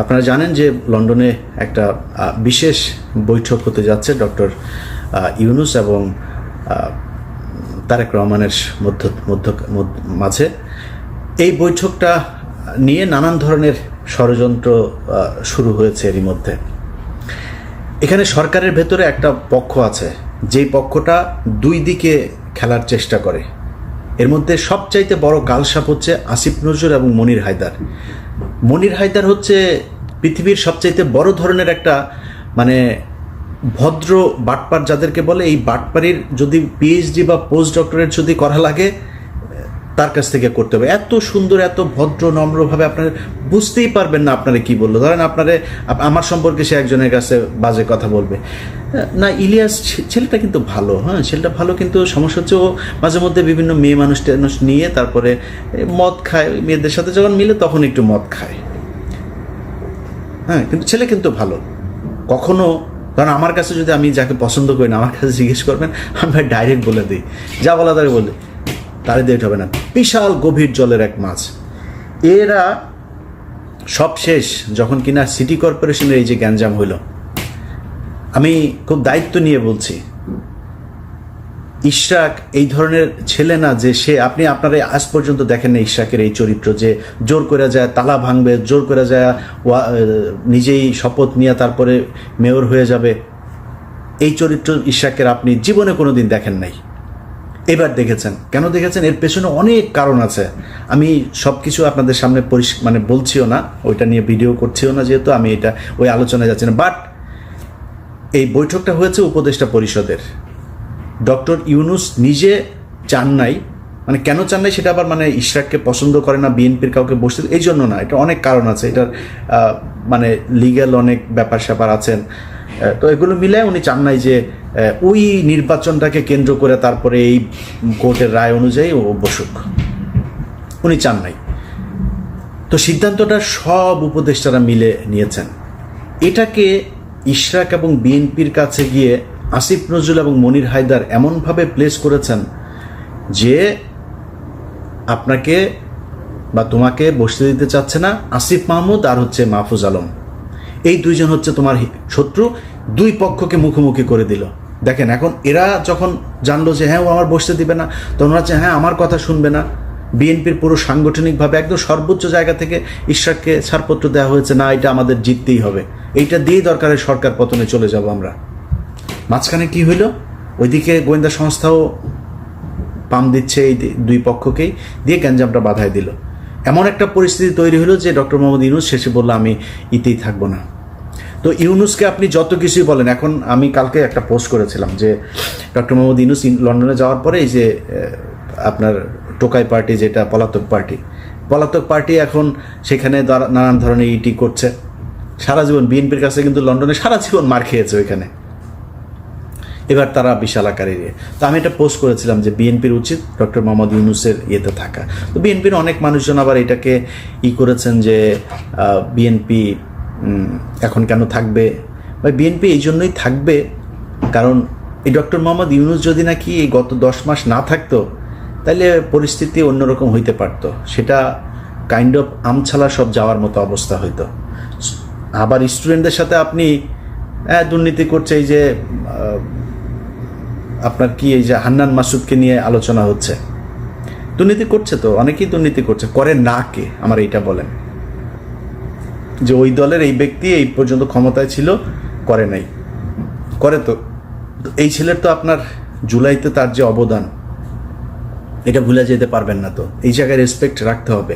আপনারা জানেন যে লন্ডনে একটা বিশেষ বৈঠক হতে যাচ্ছে ডক্টর ইউনূস এবং তারেক রহমানের মাঝে। এই বৈঠকটা নিয়ে নানান ধরনের ষড়যন্ত্র শুরু হয়েছে এরই মধ্যে। এখানে সরকারের ভেতরে একটা পক্ষ আছে, যেই পক্ষটা দুই দিকে খেলার চেষ্টা করে। এর মধ্যে সবচাইতে বড় কালসাপ হচ্ছে আসিফ নজরুল এবং মনির হায়দার। মনির হায়দার হচ্ছে পৃথিবীর সবচাইতে বড় ধরনের একটা ভদ্র বাটপার যাদেরকে বলে। এই বাটপারির যদি পিএইচডি বা পোস্ট ডক্টরেট যদি করা লাগে তার কাছ থেকে করতে হবে। এত সুন্দর, এত ভদ্র নম্রভাবে আপনারা বুঝতেই পারবেন না আপনারা কি বললো। ধরেন আমার সম্পর্কে সে একজনের কাছে বাজে কথা বলবে না, ইলিয়াস ছেলেটা কিন্তু ভালো, হ্যাঁ ছেলেটা ভালো, কিন্তু সমস্যা হচ্ছে ও মাঝে মধ্যে বিভিন্ন মেয়ে মানুষ নিয়ে তারপরে মদ খায়, মেয়েদের সাথে যখন মিলে তখন একটু মদ খায়, হ্যাঁ কিন্তু ছেলে কিন্তু ভালো। কখনো কারণ আমার কাছে যদি আমি যাকে পছন্দ করি না আমার কাছে জিজ্ঞেস করবেন, আমি ডাইরেক্ট বলে দিই, যা বলা তাকে বলে তারে দিয়ে হবে না। বিশাল গভীর জলের এক মাছ। এরা সব শেষ যখন কিনা সিটি কর্পোরেশনের এই যে গ্যাঞ্জাম হইল, আমি খুব দায়িত্ব নিয়ে বলছি, ইশরাক এই ধরনের ছেলে না যে আপনারা আজ পর্যন্ত দেখেন না ইশরাকের এই চরিত্র, যে জোর করে যায় তালা ভাঙবে, জোর করে যায় নিজেই শপথ নিয়ে তারপরে মেয়র হয়ে যাবে। এই চরিত্র ইশরাকের আপনি জীবনে কোনো দিন দেখেন নাই, এবার দেখেছেন। কেন দেখেছেন? এর পেছনে অনেক কারণ আছে। আমি সব কিছু আপনাদের সামনে বলছিও না, ওইটা নিয়ে ভিডিও করছিও না, যেহেতু আমি এটা ওই আলোচনায় যাচ্ছি না। বাট এই বৈঠকটা হয়েছে উপদেষ্টা পরিষদের। ডক্টর ইউনূস নিজে চান নাই, কেন চান নাই সেটা আবার ইশরাককে পছন্দ করে না, বিএনপির কাউকে বসতে, এই জন্য না, এটা অনেক কারণ আছে। এটার লিগ্যাল অনেক ব্যাপার স্যাপার আছেন। তো এগুলো মিলে উনি চান নাই যে ওই নির্বাচনটাকে কেন্দ্র করে তারপরে এই কোর্টের রায় অনুযায়ী ও বসুক, উনি চান নাই। তো সিদ্ধান্তটা সব উপদেষ্টারা মিলে নিয়েছেন। এটাকে ইশরাক এবং বিএনপির কাছে গিয়ে আসিফ নজরুল এবং মনির হায়দার এমনভাবে প্লেস করেছেন যে আপনাকে বা তোমাকে বসতে দিতে চাচ্ছে না আসিফ মাহমুদ আর হচ্ছে মাহফুজ আলম। এই দুইজন হচ্ছে তোমার শত্রু, দুই পক্ষকে মুখোমুখি করে দিল। দেখেন এখন এরা যখন জানলো যে হ্যাঁ ও আমার বসতে দিবে না, তখন হচ্ছে হ্যাঁ আমার কথা শুনবে না। বিএনপির পুরো সাংগঠনিকভাবে একদম সর্বোচ্চ জায়গা থেকে ইশরাককে ছাড়পত্র দেওয়া হয়েছে, না এটা আমাদের জিততেই হবে, এইটা দিয়েই দরকারে সরকার পতনে চলে যাব আমরা। মাঝখানে কি হইল? ওইদিকে গোয়েন্দা সংস্থাও পাম দিচ্ছে এই দুই পক্ষকেই, দিয়ে গ্যাঞ্জামটা বাধায় দিল। এমন একটা পরিস্থিতি তৈরি হলো যে ডক্টর মোহাম্মদ ইউনূস শেষে বললো আমি ইতেই থাকবো না। তো ইউনূসকে আপনি যত কিছুই বলেন, এখন আমি কালকে একটা পোস্ট করেছিলাম যে ডক্টর মোহাম্মদ ইউনূস লন্ডনে যাওয়ার পরে এই যে আপনার টোকাই পার্টি, যেটা পলাতক পার্টি এখন সেখানে নানান ধরনের ইটি করছে। সারা জীবন বিএনপির কাছে কিন্তু লন্ডনে সারা জীবন মার খেয়েছে ওইখানে, এবার তারা বিশাল আকারে তো আমি এটা পোস্ট করেছিলাম যে বিএনপির উচিত ডক্টর মোহাম্মদ ইউনূসের ইয়েতে থাকা। তো বিএনপির অনেক মানুষজন আবার এটাকে করেছেন যে বিএনপি এখন কেন থাকবে, বা বিএনপি এই জন্যই থাকবে কারণ এই ডক্টর মোহাম্মদ ইউনূস যদি নাকি এই গত 10 মাস না থাকতো তাহলে পরিস্থিতি অন্যরকম হইতে পারত, সেটা কাইন্ড অফ আমছালা সব যাওয়ার মতো অবস্থা হইতো। আবার স্টুডেন্টদের সাথে আপনি দুর্নীতি করছে, এই যে আপনার কি এই যে হান্নান মাসুদকে নিয়ে আলোচনা হচ্ছে, দুর্নীতি করছে তো অনেকেই দুর্নীতি করছে, করে না কে আমার এইটা বলেন, যে ওই দলের এই ব্যক্তি এই পর্যন্ত ক্ষমতায় ছিল করে নাই, করে তো এই ছেলের তো আপনার জুলাইতে তার যে অবদান এটা ভুলে যেতে পারবেন না। তো এই জায়গায় রেসপেক্ট রাখতে হবে।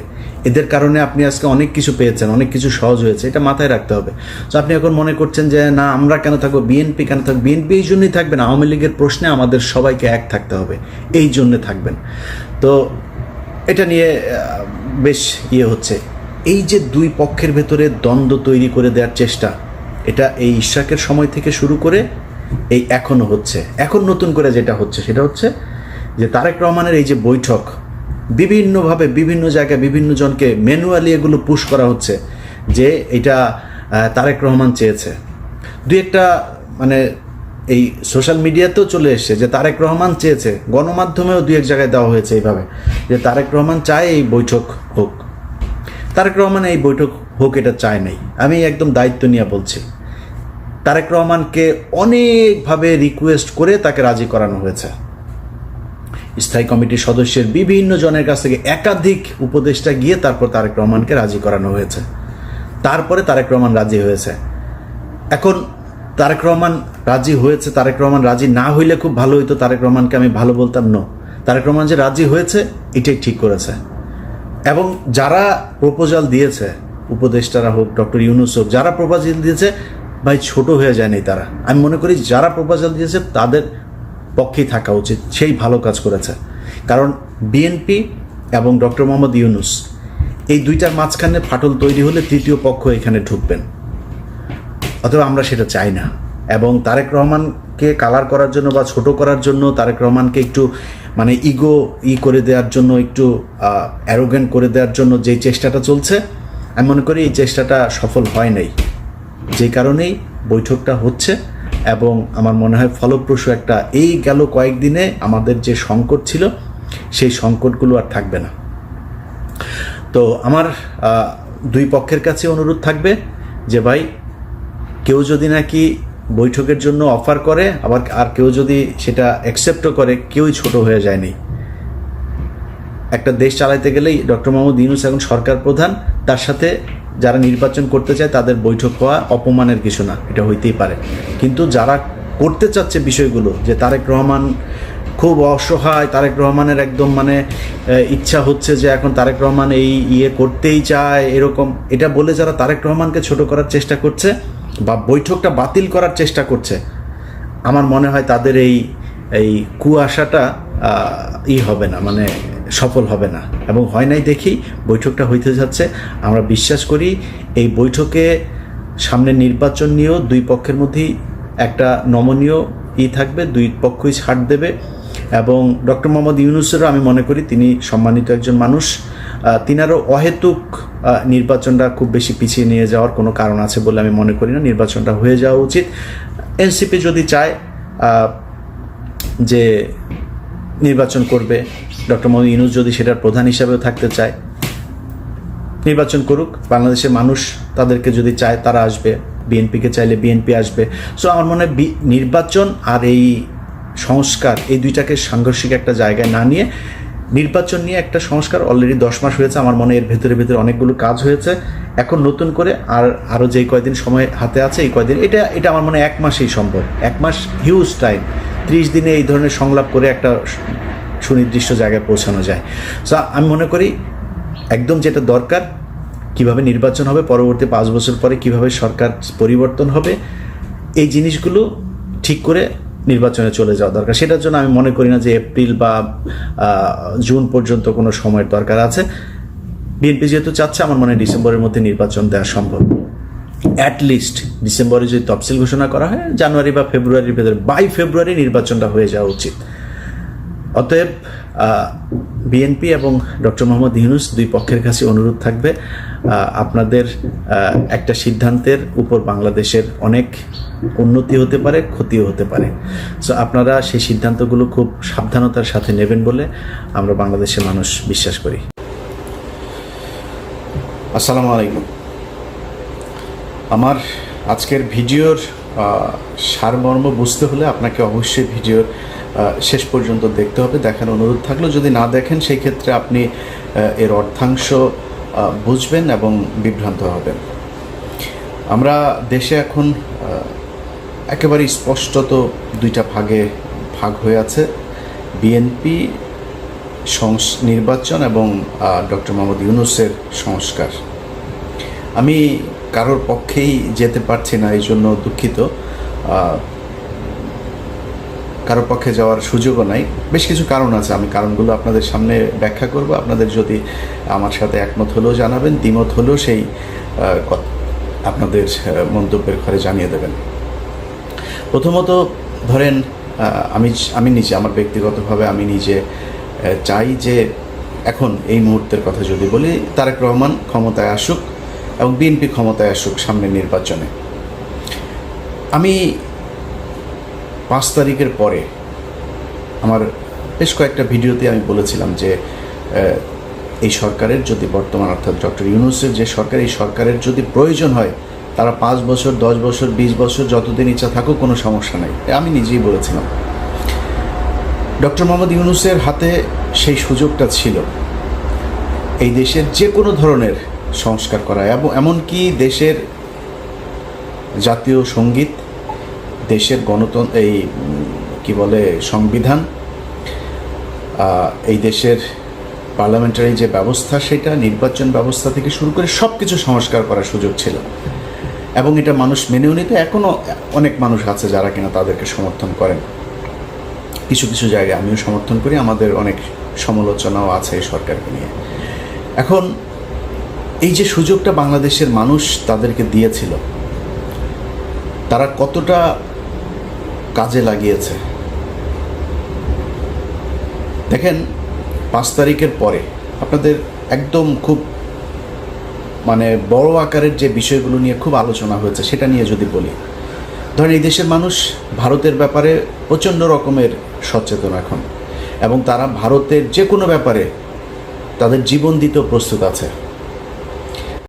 এদের কারণে আপনি আজকে অনেক কিছু পেয়েছেন, অনেক কিছু সহজ হয়েছে, এটা মাথায় রাখতে হবে। তো আপনি এখন মনে করছেন যে না আমরা কেন থাকবো, বিএনপি কেন থাকবে, বিএনপি এই জন্যই থাকবেন, আওয়ামী লীগের প্রশ্নে আমাদের সবাইকে এক থাকতে হবে, এই জন্যে থাকবেন। তো এটা নিয়ে বেশ হচ্ছে। এই যে দুই পক্ষের ভেতরে দ্বন্দ্ব তৈরি করে দেওয়ার চেষ্টা, এটা এই ইশরাকের সময় থেকে শুরু করে এই এখনও হচ্ছে। এখন নতুন করে যেটা হচ্ছে সেটা হচ্ছে যে তারেক রহমানের এই যে বৈঠক, বিভিন্নভাবে বিভিন্ন জায়গায় বিভিন্ন জনকে ম্যানুয়ালি এগুলো পুশ করা হচ্ছে যে এটা তারেক রহমান চেয়েছে। দুই একটা এই সোশ্যাল মিডিয়াতেও চলে এসছে যে তারেক রহমান চেয়েছে, গণমাধ্যমেও দুই এক জায়গায় দেওয়া হয়েছে এইভাবে যে তারেক রহমান চায় এই বৈঠক হোক। তারেক রহমান এই বৈঠক হোক এটা চায় নাই। আমি একদম দায়িত্ব নিয়ে বলছি, তারেক রহমানকে অনেকভাবে রিকোয়েস্ট করে তাকে রাজি করানো হয়েছে। স্থায়ী কমিটির সদস্যের বিভিন্ন জনের কাছ থেকে একাধিক উপদেষ্টা গিয়ে তারপর তারেক রহমানকে রাজি করানো হয়েছে, তারপরে তারেক রহমান রাজি হয়েছে। এখন তারেক রহমান রাজি হয়েছে, তারেক রহমান রাজি না হইলে খুব ভালো হইতো, তারেক রহমানকে আমি ভালো বলতাম। তারেক রহমান যে রাজি হয়েছে এটাই ঠিক করেছে। এবং যারা প্রপোজাল দিয়েছে, উপদেষ্টারা হোক, ডক্টর ইউনূস হোক, যারা প্রপোজাল দিয়েছে ভাই ছোট হয়ে যায়নি তারা। আমি মনে করি যারা প্রপোজাল দিয়েছে তাদের পক্ষেই থাকা উচিত, সেই ভালো কাজ করেছে। কারণ বিএনপি এবং ডক্টর মোহাম্মদ ইউনূস এই দুইটার মাঝখানে ফাটল তৈরি হলে তৃতীয় পক্ষ এখানে ঢুকবেন, অথবা আমরা সেটা চাই না। এবং তারেক রহমানকে কালার করার জন্য বা ছোট করার জন্য, তারেক রহমানকে একটু মানে ইগো করে দেওয়ার জন্য, একটু অ্যারোগেন্ট করে দেওয়ার জন্য যে চেষ্টাটা চলছে, আমি মনে করি এই চেষ্টাটা সফল হয় নাই। যে কারণেই বৈঠকটা হচ্ছে এবং আমার মনে হয় ফলপ্রসূ একটা, এই গেল কয়েকদিনে আমাদের যে সংকট ছিল সেই সংকটগুলো আর থাকবে না। তো আমার দুই পক্ষের কাছে অনুরোধ থাকবে যে ভাই, কেউ যদি নাকি বৈঠকের জন্য অফার করে, আবার আর কেউ যদি সেটা অ্যাকসেপ্টও করে, কেউই ছোট হয়ে যায়নি। একটা দেশ চালাইতে গেলেই ডক্টর মোহাম্মদ ইউনূস এখন সরকার প্রধান, তার সাথে যারা নির্বাচন করতে চায় তাদের বৈঠক হওয়া অপমানের কিছু না, এটা হইতেই পারে। কিন্তু যারা করতে চাচ্ছে বিষয়গুলো, যে তারেক রহমান খুব অসহায়, তারেক রহমানের একদম মানে ইচ্ছা হচ্ছে যে এখন তারেক রহমান এই করতেই চায় এরকম, এটা বলে যারা তারেক রহমানকে ছোট করার চেষ্টা করছে বা বৈঠকটা বাতিল করার চেষ্টা করছে, আমার মনে হয় তাদের এই কুয়াশাটা হবে না, মানে সফল হবে না। এবং হয় নাই দেখেই বৈঠকটা হইতে যাচ্ছে। আমরা বিশ্বাস করি এই বৈঠকে সামনে নির্বাচন নিয়েও দুই পক্ষের মধ্যেই একটা নমনীয় থাকবে, দুই পক্ষই ছাড় দেবে। এবং ডক্টর মোহাম্মদ ইউনূসেরও আমি মনে করি তিনি সম্মানিত একজন মানুষ, তিনারও অহেতুক নির্বাচনটা খুব বেশি পিছিয়ে নিয়ে যাওয়ার কোনো কারণ আছে বলে আমি মনে করি না। নির্বাচনটা হয়ে যাওয়া উচিত। এনসিপি যদি চায় যে নির্বাচন করবে, ডক্টর মোহাম্মদ ইউনূস যদি সেটার প্রধান হিসাবেও থাকতে চায়, নির্বাচন করুক। বাংলাদেশের মানুষ তাদেরকে যদি চায় তারা আসবে, বিএনপিকে চাইলে বিএনপি আসবে। সো আমার মনে হয় নির্বাচন আর এই সংস্কার, এই দুইটাকে সাংঘর্ষিক একটা জায়গায় না নিয়ে নির্বাচন নিয়ে একটা সংস্কার অলরেডি 10 মাস হয়েছে। আমার মনে এর ভেতরে অনেকগুলো কাজ হয়েছে। এখন নতুন করে আরও যেই কয়দিন সময় হাতে আছে, এই কয়দিন, এটা আমার মনে হয় 1 মাসেই সম্ভব। 1 মাস হিউজ টাইম। 30 দিনে এই ধরনের সংলাপ করে একটা সুনির্দিষ্ট জায়গায় পৌঁছানো যায়। সো আমি মনে করি একদম যেটা দরকার, কিভাবে নির্বাচন হবে, পরবর্তী 5 বছর পরে কিভাবে সরকার পরিবর্তন হবে, এই জিনিসগুলো ঠিক করে নির্বাচনে চলে যাওয়া দরকার। সেটার জন্য আমি মনে করি না যে এপ্রিল বা জুন পর্যন্ত কোনো সময়ের দরকার আছে। বিএনপি যেহেতু চাচ্ছে, আমার মনে হয় ডিসেম্বরের মধ্যে নির্বাচন দেওয়া সম্ভব। অ্যাটলিস্ট ডিসেম্বরে যদি তফসিল ঘোষণা করা হয়, জানুয়ারি বা ফেব্রুয়ারির ভেতরে, বাই ফেব্রুয়ারি নির্বাচনটা হয়ে যাওয়া উচিত। অতএব বিএনপি এবং ডক্টর মোহাম্মদ ইউনূস দুই পক্ষের কাছে অনুরোধ থাকবে, আপনাদের একটা সিদ্ধান্তের উপর বাংলাদেশের অনেক উন্নতি হতে পারে, ক্ষতিও হতে পারে। সো আপনারা সেই সিদ্ধান্তগুলো খুব সাবধানতার সাথে নেবেন বলে আমরা বাংলাদেশের মানুষ বিশ্বাস করি। আসসালামু আলাইকুম। আমার আজকের ভিডিওর সারমর্ম বুঝতে হলে আপনাকে অবশ্যই ভিডিওর শেষ পর্যন্ত দেখতে হবে। দেখার অনুরোধ থাকলো, যদি না দেখেন সেই ক্ষেত্রে আপনি এর অর্থাংশ বুঝবেন এবং বিভ্রান্ত হবেন। আমরা দেশে এখন একেবারে স্পষ্টত দুইটা ভাগ হয়ে আছে, বিএনপি নির্বাচন এবং ডক্টর মোহাম্মদ ইউনূসের সংস্কার। আমি কারোর পক্ষেই যেতে পারছি না, এই জন্য দুঃখিত। কারোর পক্ষে যাওয়ার সুযোগও নাই। বেশ কিছু কারণ আছে, আমি কারণগুলো আপনাদের সামনে ব্যাখ্যা করব। আপনাদের যদি আমার সাথে একমত হলেও জানাবেন, দ্বিমত হলেও সেই আপনাদের মন্তব্যের ঘরে জানিয়ে দেবেন। প্রথমত ধরেন, আমি নিজে, আমার ব্যক্তিগতভাবে আমি নিজে চাই যে এখন এই মুহূর্তের কথা যদি বলি, তারেক রহমান ক্ষমতায় আসুক এবং বিএনপি ক্ষমতায় আসুক সামনের নির্বাচনে। আমি 5 তারিখের পরে আমার বেশ কয়েকটা ভিডিওতে আমি বলেছিলাম যে এই সরকারের যদি বর্তমান অর্থাৎ ডক্টর ইউনূসের যে সরকার, এই সরকারের যদি প্রয়োজন হয় তারা 5 বছর 10 বছর 20 বছর যতদিন ইচ্ছা থাকুক, কোনো সমস্যা নাই। আমি নিজেই বলেছিলাম ডক্টর মোহাম্মদ ইউনূসের হাতে সেই সুযোগটা ছিল এই দেশের যে কোনো ধরনের সংস্কার করা, এবং এমনকি দেশের জাতীয় সঙ্গীত, দেশের গণতন্ত্র, এই কি বলে সংবিধান, এই দেশের পার্লামেন্টারি যে ব্যবস্থা, সেটা নির্বাচন ব্যবস্থা থেকে শুরু করে সব কিছু সংস্কার করার সুযোগ ছিল, এবং এটা মানুষ মেনেও নিতে। এখনও অনেক মানুষ আছে যারা কিনা তাদেরকে সমর্থন করেন। কিছু কিছু জায়গায় আমিও সমর্থন করি, আমাদের অনেক সমালোচনাও আছে এই সরকারকে নিয়ে। এখন এই যে সুযোগটা বাংলাদেশের মানুষ তাদেরকে দিয়েছিল, তারা কতটা কাজে লাগিয়েছে দেখেন। 5 তারিখের পরে আপনাদের একদম খুব বড় আকারের যে বিষয়গুলো নিয়ে খুব আলোচনা হয়েছে সেটা নিয়ে যদি বলি, ধরেন এই দেশের মানুষ ভারতের ব্যাপারে প্রচণ্ড রকমের সচেতন এখন, এবং তারা ভারতের যে কোনো ব্যাপারে তাদের জীবন দিতেও প্রস্তুত আছে।